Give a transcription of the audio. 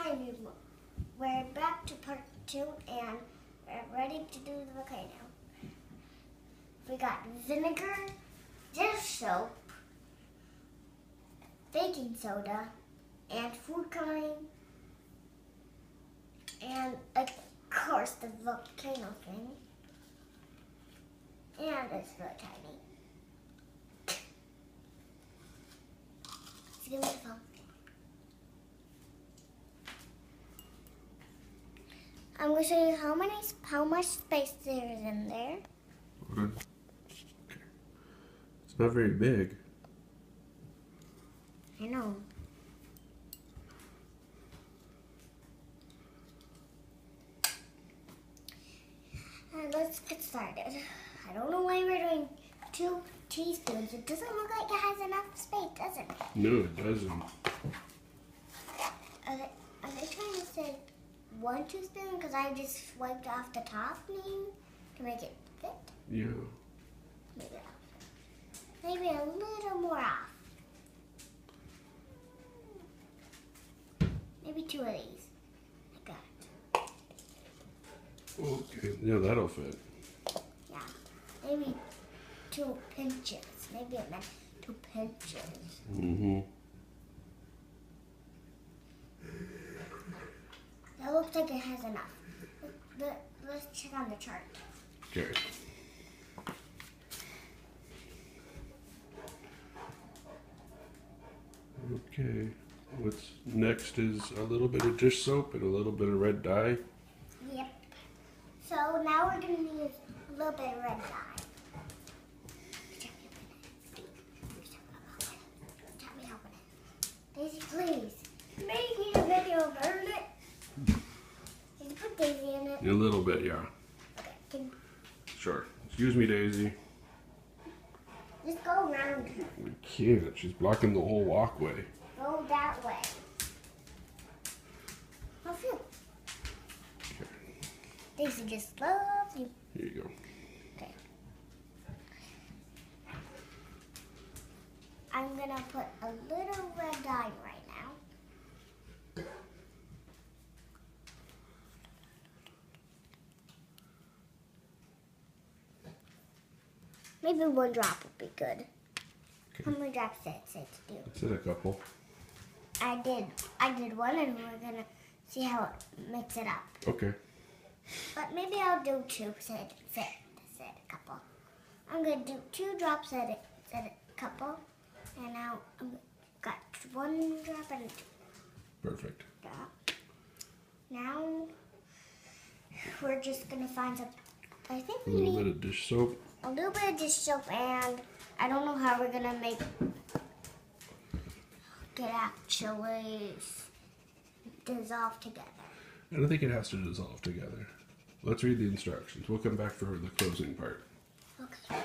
Hi everyone, we're back to part 2 and we're ready to do the volcano. We got vinegar, dish soap, baking soda, and food coloring, and of course the volcano thing. And it's really tiny. Let's give me the phone. I'm going to show you how much space there is in there. Okay. It's not very big. I know. And let's get started. I don't know why we're doing 2 teaspoons. It doesn't look like it has enough space, does it? No, it doesn't. Are they trying to say 1 teaspoon? Because I just wiped off the top to make it fit. Yeah. Maybe a little more off. Maybe 2 of these. Like that. Okay, yeah, that'll fit. Yeah. Maybe 2 pinches. Maybe it meant 2 pinches. Mm-hmm. That looks like it has enough. But let's check on the chart. Okay. Okay. What's next is a little bit of dish soap and a little bit of red dye. Yep. So now we're going to use a little bit of red dye. Daisy, please. I'm making a video of it. Did you put Daisy in it? A little bit, yeah. Okay. Sure. Excuse me, Daisy. Just go around. We can't. She's blocking the whole walkway. Go that way. Oh, phew. Okay. Daisy just loves you. Here you go. Okay. I'm going to put a little red dye right now. Maybe 1 drop would be good. Okay. How many drops did it say to do? It said a couple. I did 1 and we're going to see how it makes it up. Okay. But maybe I'll do 2 said a couple. I'm going to do 2 drops said a couple. And now I've got 1 drop and 2 Perfect. drop. Now we're just going to find some, I think A we little need bit of dish soap. a little bit of dish soap, and I don't know how we're going to make it actually dissolve together. I don't think it has to dissolve together. Let's read the instructions. We'll come back for the closing part. Okay.